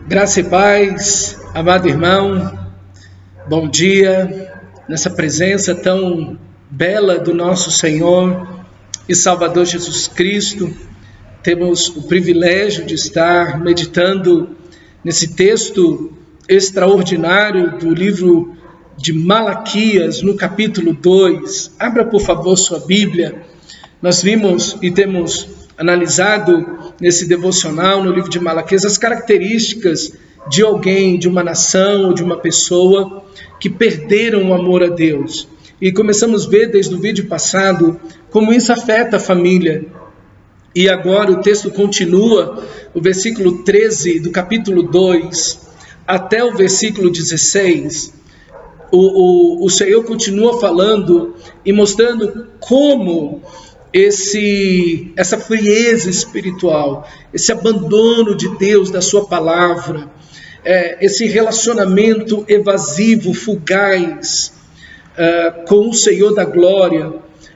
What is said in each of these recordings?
Graça e paz, amado irmão, bom dia, nessa presença tão bela do nosso Senhor e Salvador Jesus Cristo. Temos o privilégio de estar meditando nesse texto extraordinário do livro de Malaquias, no capítulo 2. Abra, por favor, sua Bíblia. Nós vimos e temos analisado nesse devocional, no livro de Malaquias, as características de alguém, de uma nação ou de uma pessoa que perderam o amor a Deus. E começamos a ver desde o vídeo passado como isso afeta a família. E agora o texto continua, o versículo 13 do capítulo 2 até o versículo 16. O Senhor continua falando e mostrando como essa frieza espiritual, esse abandono de Deus, da sua palavra, esse relacionamento evasivo, fugaz com o Senhor da glória,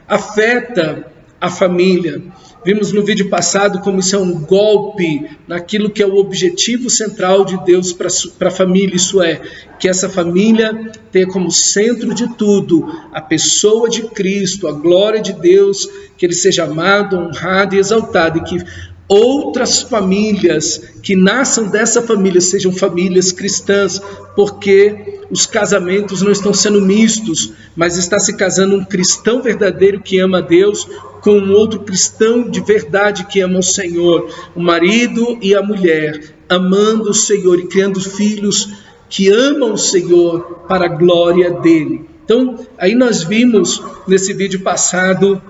afeta a família. Vimos no vídeo passado como isso é um golpe naquilo que é o objetivo central de Deus para a família, isso é, que essa família tenha como centro de tudo a pessoa de Cristo, a glória de Deus, que Ele seja amado, honrado e exaltado, e que outras famílias que nasçam dessa família sejam famílias cristãs, porque os casamentos não estão sendo mistos, mas está se casando um cristão verdadeiro que ama a Deus com um outro cristão de verdade que ama o Senhor, o marido e a mulher, amando o Senhor e criando filhos que amam o Senhor para a glória dele. Então, aí nós vimos nesse vídeo passado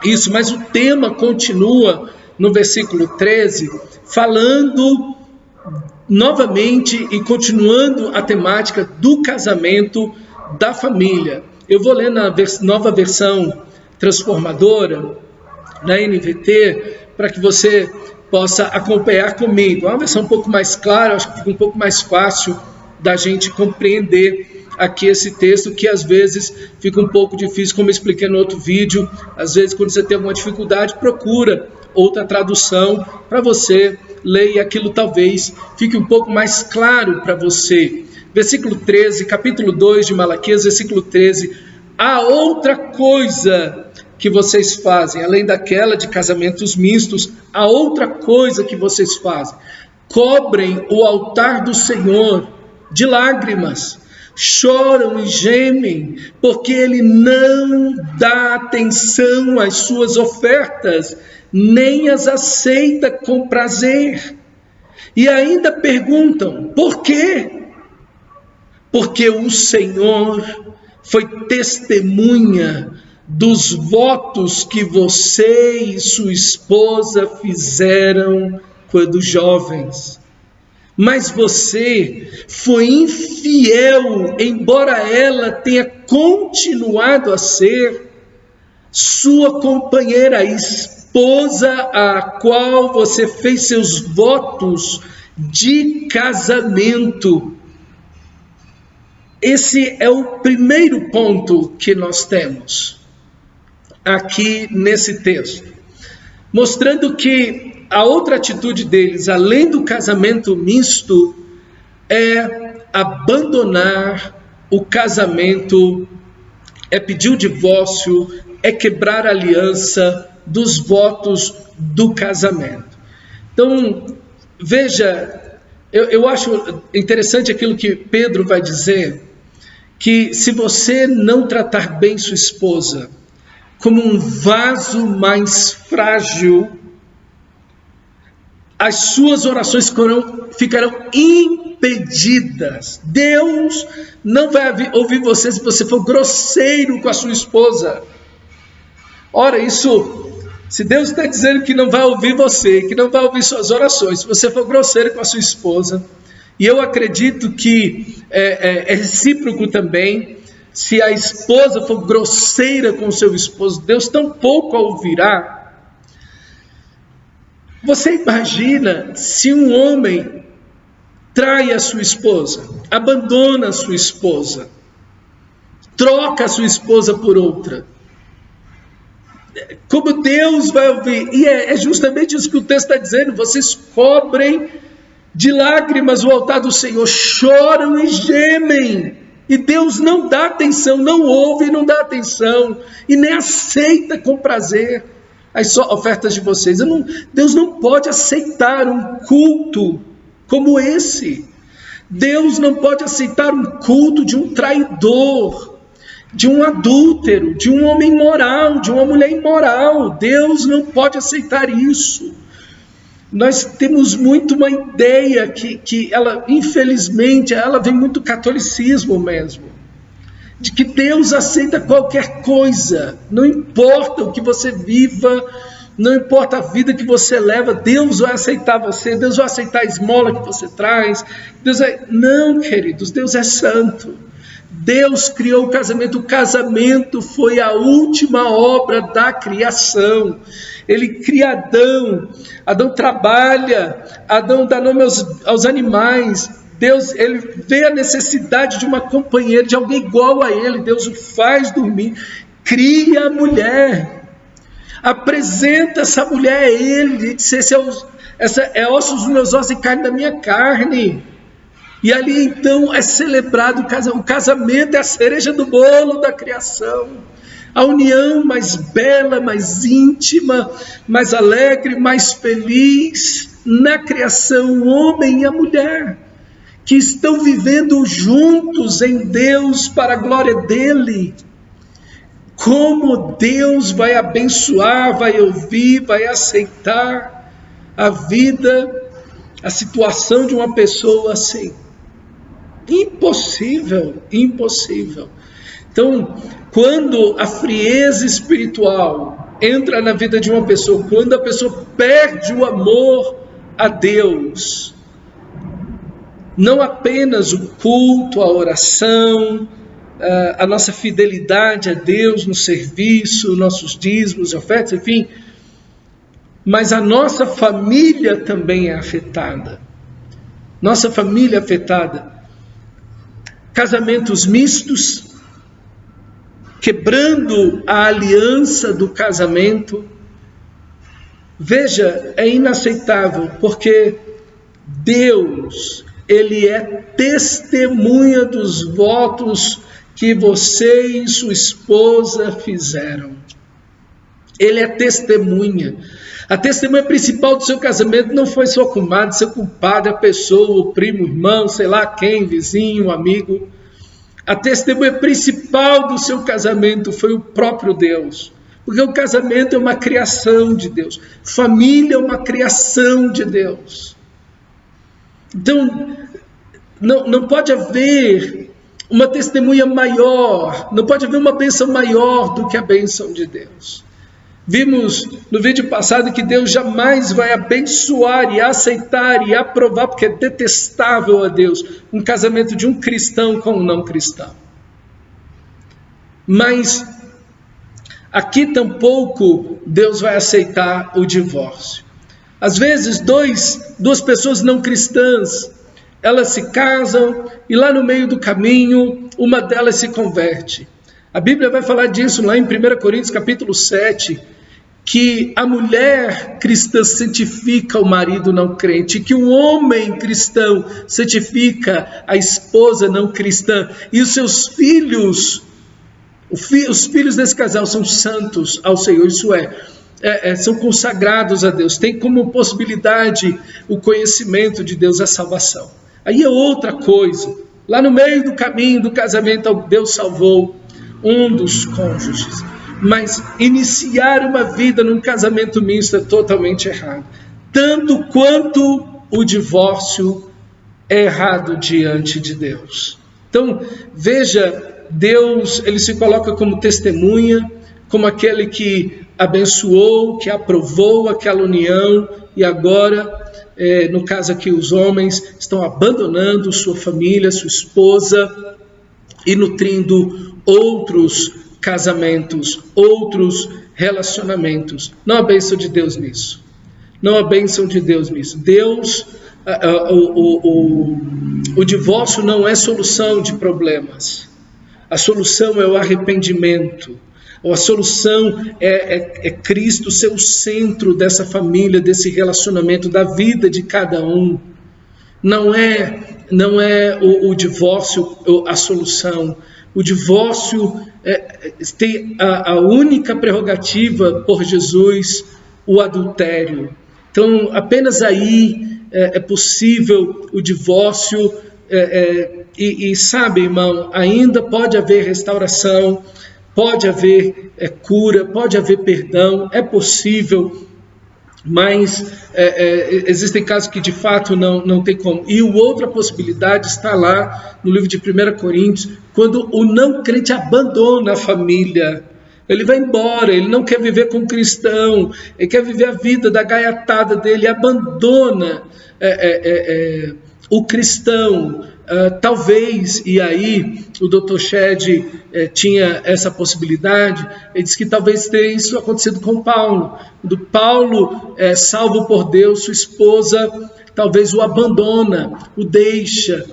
isso, mas o tema continua no versículo 13, falando novamente e continuando a temática do casamento, da família. Eu vou ler na nova versão transformadora, na NVT, para que você possa acompanhar comigo. É uma versão um pouco mais clara, acho que fica um pouco mais fácil da gente compreender aqui esse texto, que às vezes fica um pouco difícil, como eu expliquei no outro vídeo. Às vezes, quando você tem alguma dificuldade, procura outra tradução para você ler e aquilo talvez fique um pouco mais claro para você. Versículo 13, capítulo 2 de Malaquias, versículo 13. Há outra coisa que vocês fazem, além daquela de casamentos mistos, há outra coisa que vocês fazem. Cobrem o altar do Senhor de lágrimas, choram e gemem, porque Ele não dá atenção às suas ofertas, nem as aceita com prazer. E ainda perguntam, por quê? Porque o Senhor foi testemunha dos votos que você e sua esposa fizeram quando jovens. Mas você foi infiel, embora ela tenha continuado a ser sua companheira, a esposa a qual você fez seus votos de casamento. Esse é o primeiro ponto que nós temos aqui nesse texto, mostrando que a outra atitude deles, além do casamento misto, é abandonar o casamento, é pedir o divórcio, é quebrar a aliança dos votos do casamento. Então, veja, eu acho interessante aquilo que Pedro vai dizer, que se você não tratar bem sua esposa como um vaso mais frágil, as suas orações ficarão impedidas. Deus não vai ouvir você se você for grosseiro com a sua esposa. Ora, se Deus está dizendo que não vai ouvir você, que não vai ouvir suas orações, se você for grosseiro com a sua esposa, e eu acredito que é recíproco também, se a esposa for grosseira com o seu esposo, Deus tampouco a ouvirá. Você imagina se um homem trai a sua esposa, abandona a sua esposa, troca a sua esposa por outra? Como Deus vai ouvir? E é justamente isso que o texto está dizendo, vocês cobrem de lágrimas o altar do Senhor, choram e gemem, e Deus não dá atenção, não ouve e não dá atenção, e nem aceita com prazer as ofertas de vocês. Deus não pode aceitar um culto como esse. Deus não pode aceitar um culto de um traidor, de um adúltero, de um homem imoral, de uma mulher imoral. Deus não pode aceitar isso. Nós temos muito uma ideia que ela, infelizmente, ela vem muito do catolicismo mesmo, de que Deus aceita qualquer coisa, não importa o que você viva, não importa a vida que você leva, Deus vai aceitar você, Deus vai aceitar a esmola que você traz. Não, queridos, Deus é santo. Deus criou o casamento foi a última obra da criação. Ele cria Adão trabalha, Adão dá nome aos animais. Deus, ele vê a necessidade de uma companheira, de alguém igual a ele. Deus o faz dormir, cria a mulher, apresenta essa mulher a ele, e diz: essa é ossos dos meus ossos e carne da minha carne. E ali então é celebrado o casamento, é a cereja do bolo da criação. A união mais bela, mais íntima, mais alegre, mais feliz na criação, o homem e a mulher, que estão vivendo juntos em Deus para a glória dele. Como Deus vai abençoar, vai ouvir, vai aceitar a vida, a situação de uma pessoa assim? Impossível, impossível. Então, quando a frieza espiritual entra na vida de uma pessoa, quando a pessoa perde o amor a Deus, não apenas o culto, a oração, a nossa fidelidade a Deus no serviço, nossos dízimos, ofertas, enfim, mas a nossa família também é afetada. Nossa família é afetada. Casamentos mistos, quebrando a aliança do casamento. Veja, é inaceitável, porque Deus, Ele é testemunha dos votos que você e sua esposa fizeram. Ele é testemunha. A testemunha principal do seu casamento não foi sua comadre, seu compadre, a pessoa, o primo, o irmão, sei lá quem, vizinho, amigo. A testemunha principal do seu casamento foi o próprio Deus. Porque o casamento é uma criação de Deus. Família é uma criação de Deus. Então, não pode haver uma testemunha maior, não pode haver uma bênção maior do que a bênção de Deus. Vimos no vídeo passado que Deus jamais vai abençoar e aceitar e aprovar, porque é detestável a Deus, um casamento de um cristão com um não cristão. Mas aqui tampouco Deus vai aceitar o divórcio. Às vezes duas pessoas não cristãs, elas se casam e lá no meio do caminho uma delas se converte. A Bíblia vai falar disso lá em 1 Coríntios capítulo 7, que a mulher cristã santifica o marido não crente, que o homem cristão santifica a esposa não cristã, e os seus filhos, os filhos desse casal são santos ao Senhor, isso são consagrados a Deus, tem como possibilidade o conhecimento de Deus, a salvação. Aí é outra coisa, lá no meio do caminho do casamento, Deus salvou um dos cônjuges. Mas iniciar uma vida num casamento misto é totalmente errado. Tanto quanto o divórcio é errado diante de Deus. Então, veja, Deus, ele se coloca como testemunha, como aquele que abençoou, que aprovou aquela união, e agora, no caso aqui, os homens estão abandonando sua família, sua esposa, e nutrindo outros casamentos, outros relacionamentos. Não há bênção de Deus nisso. Não há bênção de Deus nisso. Deus, o divórcio não é solução de problemas. A solução é o arrependimento. A solução é Cristo ser o centro dessa família, desse relacionamento, da vida de cada um. Não é o divórcio a solução. O divórcio tem a única prerrogativa por Jesus, o adultério. Então, apenas aí é possível o divórcio. E sabe, irmão, ainda pode haver restauração, pode haver cura, pode haver perdão, é possível, mas existem casos que de fato não tem como. E outra possibilidade está lá no livro de 1 Coríntios, quando o não crente abandona a família. Ele vai embora, ele não quer viver com o cristão, ele quer viver a vida da gaiatada dele, abandona o cristão. Talvez, e aí o Dr. Shedd tinha essa possibilidade, ele disse que talvez tenha isso acontecido com Paulo. Quando Paulo é salvo por Deus, sua esposa talvez o abandona, o deixa,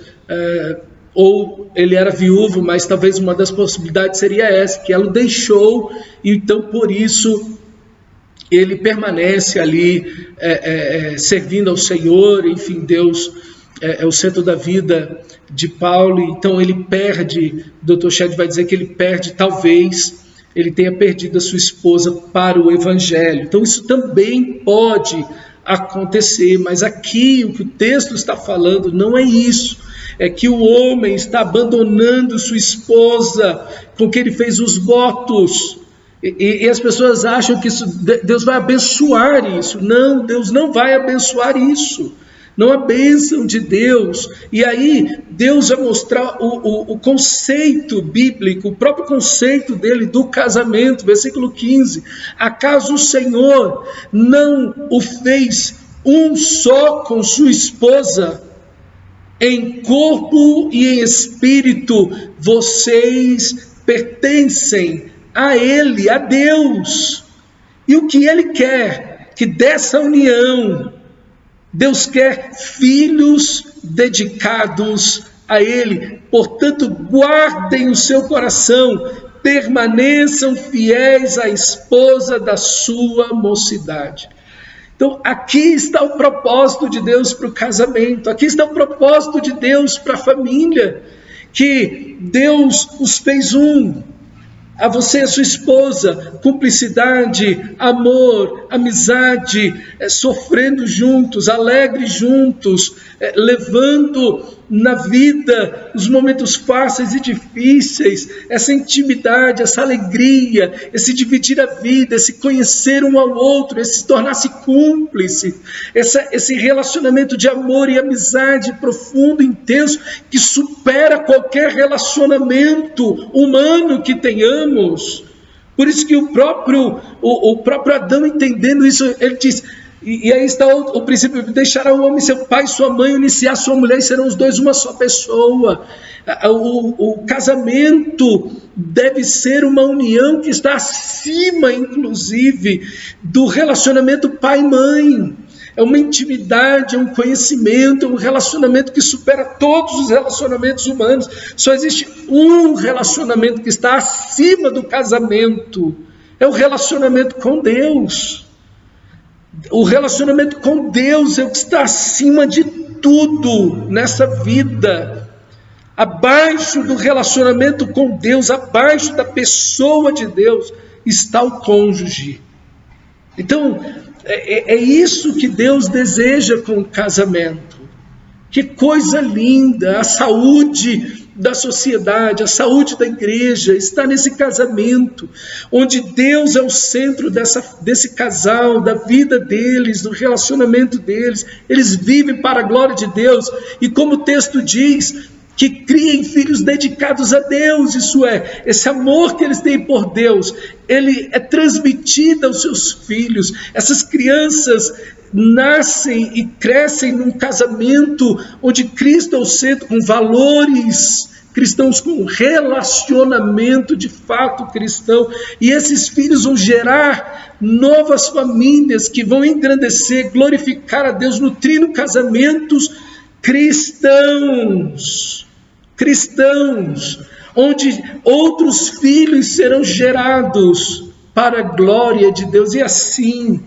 ou ele era viúvo, mas talvez uma das possibilidades seria essa, que ela o deixou, e então por isso ele permanece ali servindo ao Senhor. Enfim, Deus é o centro da vida de Paulo. Então ele perde, o Dr. Shedd vai dizer que ele perde, talvez ele tenha perdido a sua esposa para o Evangelho. Então isso também pode acontecer, mas aqui o que o texto está falando não é isso. É que o homem está abandonando sua esposa com que ele fez os votos. E as pessoas acham que Deus vai abençoar isso. Não, Deus não vai abençoar isso. Não a bênção de Deus. E aí Deus vai mostrar o conceito bíblico, o próprio conceito dele do casamento. Versículo 15. Acaso o Senhor não o fez um só com sua esposa? Em corpo e em espírito vocês pertencem a Ele, a Deus. E o que Ele quer? Que dessa união Deus quer filhos dedicados a Ele. Portanto, guardem o seu coração, permaneçam fiéis à esposa da sua mocidade. Então, aqui está o propósito de Deus para o casamento, aqui está o propósito de Deus para a família, que Deus os fez um. A você e a sua esposa, cumplicidade, amor, amizade, sofrendo juntos, alegres juntos, levando na vida os momentos fáceis e difíceis, essa intimidade, essa alegria, esse dividir a vida, esse conhecer um ao outro, esse tornar-se cúmplice, esse relacionamento de amor e amizade profundo, intenso, que supera qualquer relacionamento humano que tenhamos. Por isso que o próprio Adão, entendendo isso, ele diz, e aí está o princípio: deixará o homem seu pai e sua mãe, unir-se-á sua mulher, e serão os dois uma só pessoa. O casamento deve ser uma união que está acima, inclusive, do relacionamento pai-mãe. É uma intimidade, é um conhecimento, é um relacionamento que supera todos os relacionamentos humanos. Só existe um relacionamento que está acima do casamento: é o relacionamento com Deus. O relacionamento com Deus é o que está acima de tudo nessa vida. Abaixo do relacionamento com Deus, abaixo da pessoa de Deus, está o cônjuge. Então, é isso que Deus deseja com o casamento. Que coisa linda! A saúde da sociedade, a saúde da igreja está nesse casamento, onde Deus é o centro desse casal, da vida deles, do relacionamento deles. Eles vivem para a glória de Deus, e como o texto diz, que criem filhos dedicados a Deus. Isso é, esse amor que eles têm por Deus, ele é transmitido aos seus filhos. Essas crianças nascem e crescem num casamento onde Cristo é o centro, com valores cristãos, com relacionamento de fato cristão, e esses filhos vão gerar novas famílias que vão engrandecer, glorificar a Deus, nutrindo casamentos cristãos, onde outros filhos serão gerados para a glória de Deus. E assim,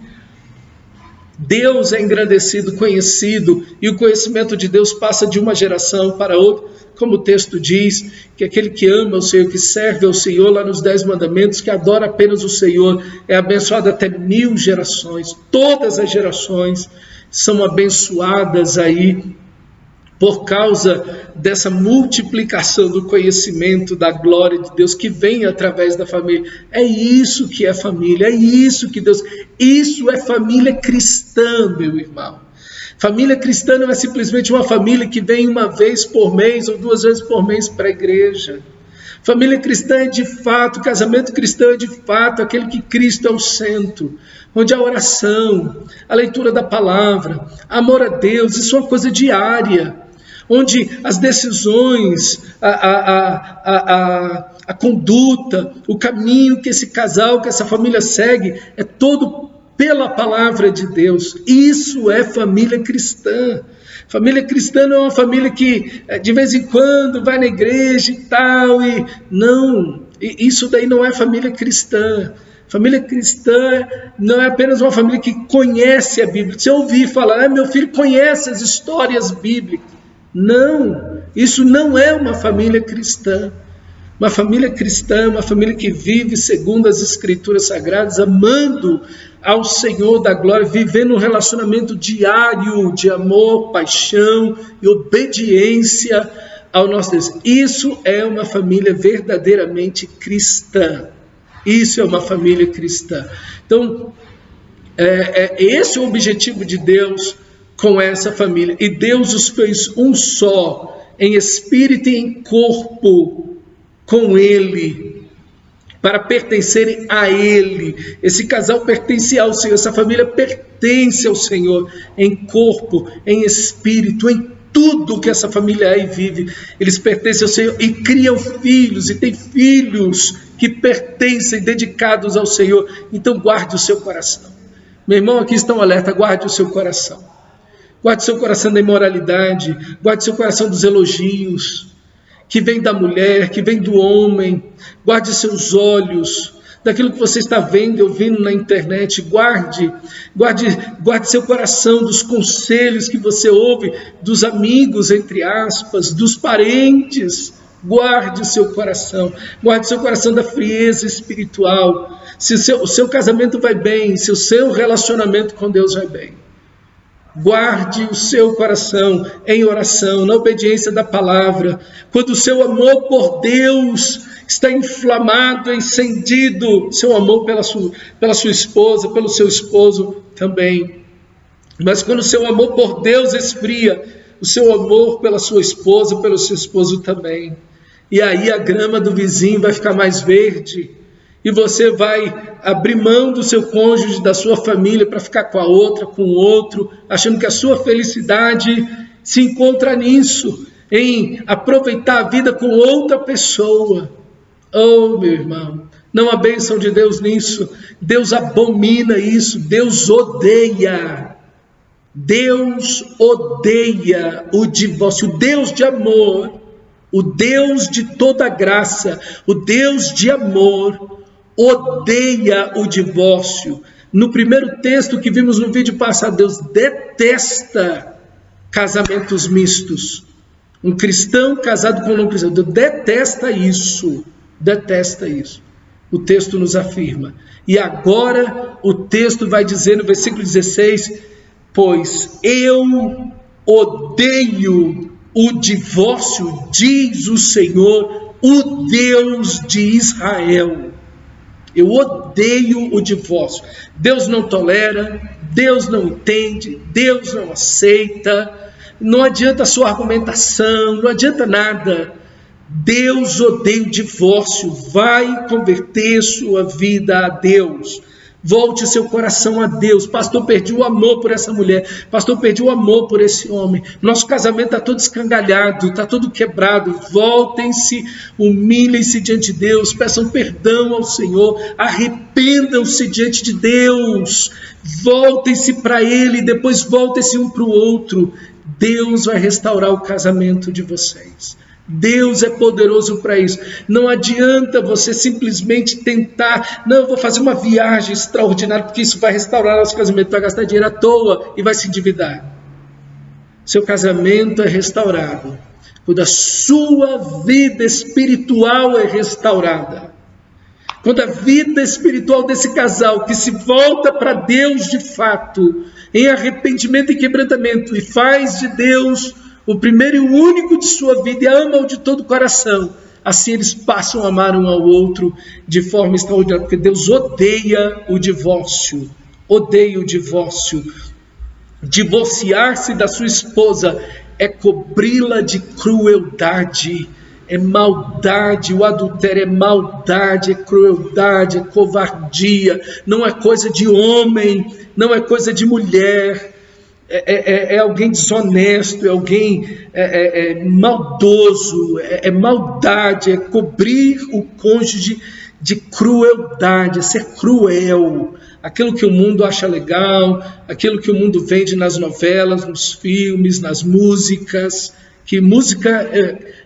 Deus é engrandecido, conhecido, e o conhecimento de Deus passa de uma geração para outra, como o texto diz, que aquele que ama o Senhor, que serve ao Senhor, lá nos 10 mandamentos, que adora apenas o Senhor, é abençoado até 1000 gerações. Todas as gerações são abençoadas aí, por causa dessa multiplicação do conhecimento da glória de Deus que vem através da família. É isso que é família, é isso que Deus... Isso é família cristã, meu irmão. Família cristã não é simplesmente uma família que vem uma vez por mês ou 2 vezes por mês para a igreja. Família cristã é de fato, casamento cristão é de fato aquele que Cristo é o centro, onde a oração, a leitura da palavra, amor a Deus, isso é uma coisa diária, onde as decisões, a conduta, o caminho que esse casal, que essa família segue, é todo pela palavra de Deus. Isso é família cristã. Família cristã não é uma família que de vez em quando vai na igreja e tal, não, isso daí não é família cristã. Família cristã não é apenas uma família que conhece a Bíblia. Se eu ouvir falar, meu filho conhece as histórias bíblicas. Não, isso não é uma família cristã. Uma família cristã é uma família que vive segundo as Escrituras Sagradas, amando ao Senhor da glória, vivendo um relacionamento diário de amor, paixão e obediência ao nosso Deus. Isso é uma família verdadeiramente cristã. Isso é uma família cristã. Então, esse é o objetivo de Deus com essa família. E Deus os fez um só, em espírito e em corpo, com Ele, para pertencerem a Ele. Esse casal pertence ao Senhor, essa família pertence ao Senhor, em corpo, em espírito, em tudo que essa família é e vive. Eles pertencem ao Senhor e criam filhos, e tem filhos que pertencem, dedicados ao Senhor. Então guarde o seu coração. Meu irmão, aqui está um alerta, guarde o seu coração. Guarde seu coração da imoralidade, guarde seu coração dos elogios, que vem da mulher, que vem do homem. Guarde seus olhos, daquilo que você está vendo e ouvindo na internet. Guarde seu coração dos conselhos que você ouve dos amigos, entre aspas, dos parentes. Guarde o seu coração da frieza espiritual. Se o seu casamento vai bem, se o seu relacionamento com Deus vai bem. Guarde o seu coração em oração, na obediência da palavra. Quando o seu amor por Deus está inflamado, encendido, seu amor pela sua esposa, pelo seu esposo também. Mas quando o seu amor por Deus esfria, o seu amor pela sua esposa, pelo seu esposo também. E aí a grama do vizinho vai ficar mais verde. E você vai abrir mão do seu cônjuge, da sua família, para ficar com a outra, com o outro, achando que a sua felicidade se encontra nisso, em aproveitar a vida com outra pessoa. Oh, meu irmão, não há bênção de Deus nisso. Deus abomina isso, Deus odeia. Deus odeia o divórcio, o Deus de amor, o Deus de toda graça, o Deus de amor, odeia o divórcio. No primeiro texto que vimos no vídeo passado, Deus detesta casamentos mistos. Um cristão casado com um não cristão, Deus detesta isso. O texto nos afirma. E agora o texto vai dizer no versículo 16: pois eu odeio o divórcio, diz o Senhor, o Deus de Israel. Eu odeio o divórcio. Deus não tolera, Deus não entende, Deus não aceita. Não adianta a sua argumentação, não adianta nada. Deus odeia o divórcio. Vai converter sua vida a Deus. Volte seu coração a Deus. Pastor, perdi o amor por essa mulher. Pastor, perdi o amor por esse homem. Nosso casamento está todo escangalhado, está todo quebrado. Voltem-se, humilhem-se diante de Deus. Peçam perdão ao Senhor. Arrependam-se diante de Deus. Voltem-se para Ele, depois voltem-se um para o outro. Deus vai restaurar o casamento de vocês. Deus é poderoso para isso. Não adianta você simplesmente tentar, não, eu vou fazer uma viagem extraordinária, porque isso vai restaurar nosso casamento, vai gastar dinheiro à toa e vai se endividar. Seu casamento é restaurado quando a sua vida espiritual é restaurada. Quando a vida espiritual desse casal que se volta para Deus de fato, em arrependimento e quebrantamento, e faz de Deus o primeiro e o único de sua vida e ama-o de todo o coração, assim eles passam a amar um ao outro de forma extraordinária, porque Deus odeia o divórcio. Odeia o divórcio. Divorciar-se da sua esposa é cobri-la de crueldade, é maldade. O adultério é maldade, é crueldade, é covardia. Não é coisa de homem, não é coisa de mulher. É alguém desonesto, é alguém maldoso, é maldade, é cobrir o cônjuge de crueldade, é ser cruel. Aquilo que o mundo acha legal, aquilo que o mundo vende nas novelas, nos filmes, nas músicas, que música,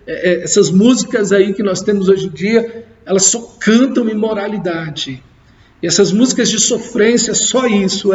essas músicas aí que nós temos hoje em dia, elas só cantam imoralidade. E essas músicas de sofrência, só isso,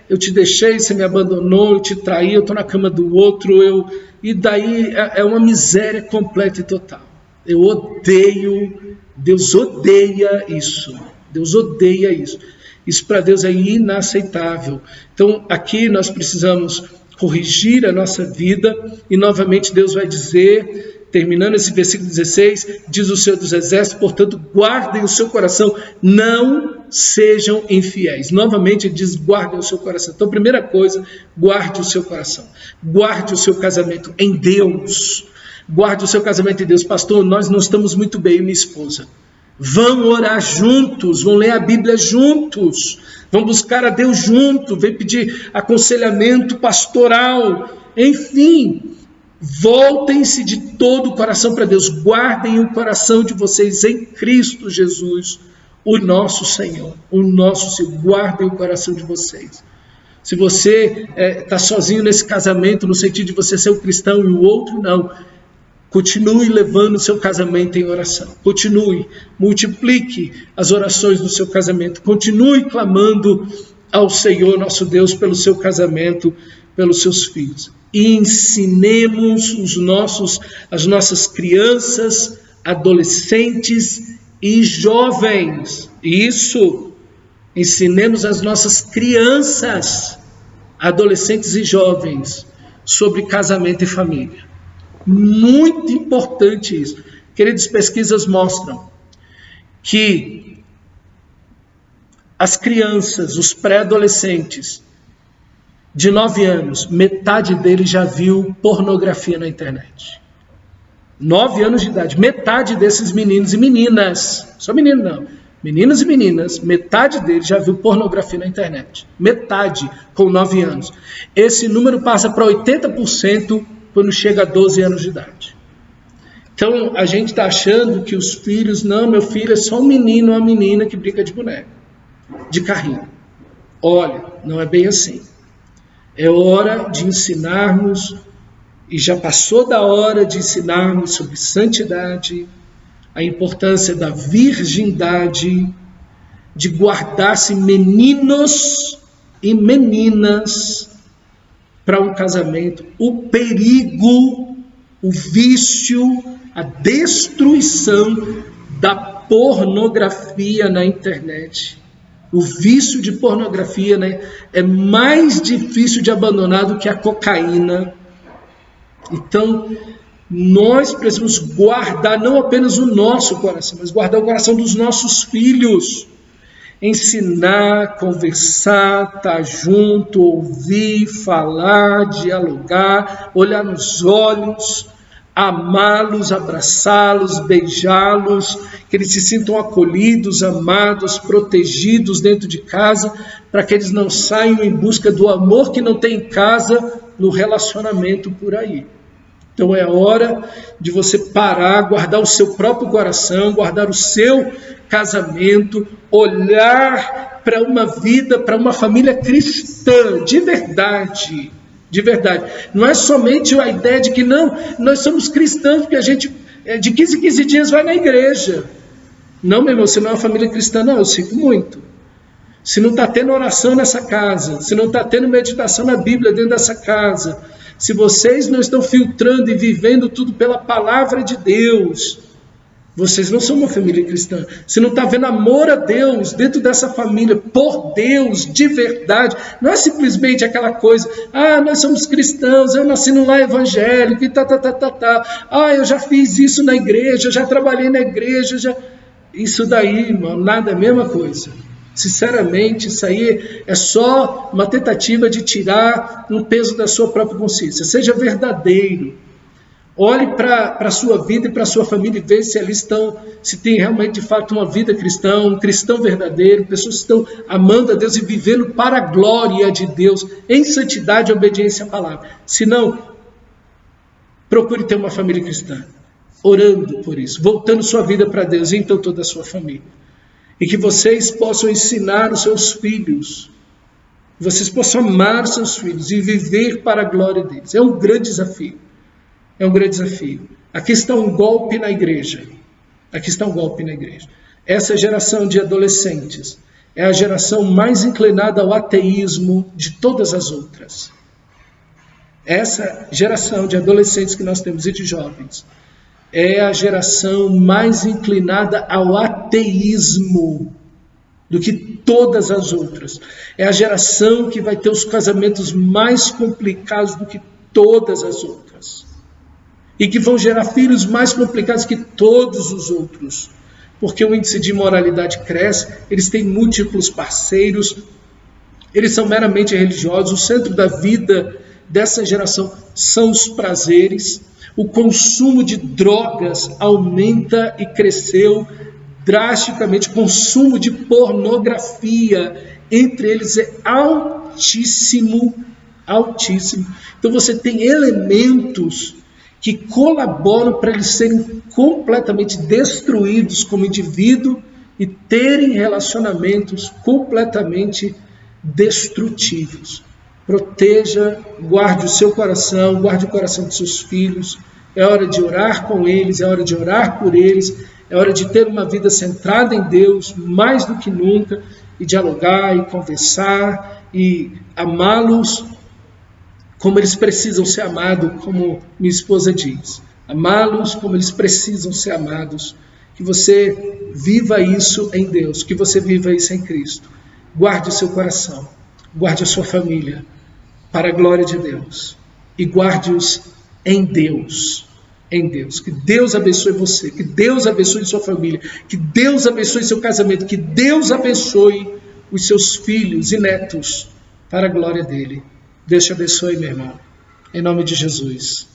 eu te deixei, você me abandonou, eu te traí, eu estou na cama do outro, e daí é uma miséria completa e total. Eu odeio, Deus odeia isso, Deus odeia isso. Isso para Deus é inaceitável. Então aqui nós precisamos corrigir a nossa vida, e novamente Deus vai dizer, terminando esse versículo 16, diz o Senhor dos Exércitos, portanto guardem o seu coração, não sejam infiéis. Novamente ele diz, guardem o seu coração. Então primeira coisa, guarde o seu coração, guarde o seu casamento em Deus, guarde o seu casamento em Deus. Pastor, nós não estamos muito bem, eu e minha esposa. Vão orar juntos, vão ler a Bíblia juntos, vão buscar a Deus juntos, vem pedir aconselhamento pastoral, enfim, voltem-se de todo o coração para Deus, guardem o coração de vocês em Cristo Jesus, o nosso Senhor, guardem o coração de vocês. Se você está sozinho nesse casamento, no sentido de você ser um cristão e o outro não, continue levando o seu casamento em oração. Continue, multiplique as orações do seu casamento. Continue clamando ao Senhor, nosso Deus, pelo seu casamento, pelos seus filhos. E ensinemos as nossas crianças, adolescentes e jovens. Isso, ensinemos as nossas crianças, adolescentes e jovens sobre casamento e família. Muito importante isso. Queridos, pesquisas mostram que as crianças, os pré-adolescentes de 9 anos, metade deles já viu pornografia na internet. 9 anos de idade, metade desses meninos e meninas, só menino não, meninos e meninas, metade deles já viu pornografia na internet. Metade com 9 anos. Esse número passa para 80% quando chega a 12 anos de idade. Então, a gente está achando que os filhos, não, meu filho é só um menino ou uma menina que brinca de boneca, de carrinho. Olha, não é bem assim. É hora de ensinarmos, e já passou da hora de ensinarmos sobre santidade, a importância da virgindade, de guardar-se meninos e meninas para um casamento, o perigo, o vício, a destruição da pornografia na internet. O vício de pornografia, né, é mais difícil de abandonar do que a cocaína. Então, nós precisamos guardar não apenas o nosso coração, mas guardar o coração dos nossos filhos. Ensinar, conversar, estar junto, ouvir, falar, dialogar, olhar nos olhos, amá-los, abraçá-los, beijá-los, que eles se sintam acolhidos, amados, protegidos dentro de casa, para que eles não saiam em busca do amor que não tem em casa, no relacionamento por aí. Então é hora de você parar, guardar o seu próprio coração, guardar o seu casamento, olhar para uma vida, para uma família cristã, de verdade, de verdade. Não é somente a ideia de que não, nós somos cristãos porque a gente de 15 em 15 dias vai na igreja. Não, meu irmão, se não é uma família cristã, não, eu sinto muito. Se não está tendo oração nessa casa, se não está tendo meditação na Bíblia dentro dessa casa, se vocês não estão filtrando e vivendo tudo pela palavra de Deus, vocês não são uma família cristã. Se não está vendo amor a Deus dentro dessa família, por Deus, de verdade, não é simplesmente aquela coisa, nós somos cristãos, eu nasci num lar evangélico, e eu já fiz isso na igreja, já trabalhei na igreja, Isso daí, irmão, nada é a mesma coisa. Sinceramente, isso aí é só uma tentativa de tirar um peso da sua própria consciência. Seja verdadeiro. Olhe para a sua vida e para a sua família e veja se ali se tem realmente de fato uma vida cristã, um cristão verdadeiro, pessoas que estão amando a Deus e vivendo para a glória de Deus, em santidade e obediência à palavra. Se não, procure ter uma família cristã, orando por isso, voltando sua vida para Deus e então toda a sua família. E que vocês possam ensinar os seus filhos, vocês possam amar os seus filhos e viver para a glória deles. É um grande desafio. É um grande desafio. Aqui está um golpe na igreja. Aqui está um golpe na igreja. Essa geração de adolescentes é a geração mais inclinada ao ateísmo de todas as outras. Essa geração de adolescentes que nós temos e de jovens é a geração mais inclinada ao ateísmo do que todas as outras. É a geração que vai ter os casamentos mais complicados do que todas as outras. E que vão gerar filhos mais complicados que todos os outros. Porque o índice de imoralidade cresce, eles têm múltiplos parceiros, eles são meramente religiosos, o centro da vida dessa geração são os prazeres, o consumo de drogas aumenta e cresceu drasticamente, o consumo de pornografia entre eles é altíssimo, altíssimo. Então você tem elementos que colaboram para eles serem completamente destruídos como indivíduo e terem relacionamentos completamente destrutivos. Proteja, guarde o seu coração, guarde o coração dos seus filhos. É hora de orar com eles, é hora de orar por eles, é hora de ter uma vida centrada em Deus mais do que nunca e dialogar e conversar e amá-los como eles precisam ser amados, como minha esposa diz. Amá-los como eles precisam ser amados. Que você viva isso em Deus, que você viva isso em Cristo. Guarde o seu coração, guarde a sua família, para a glória de Deus. E guarde-os em Deus. Em Deus. Que Deus abençoe você, que Deus abençoe sua família, que Deus abençoe seu casamento, que Deus abençoe os seus filhos e netos, para a glória dele. Deus te abençoe, meu irmão. Em nome de Jesus.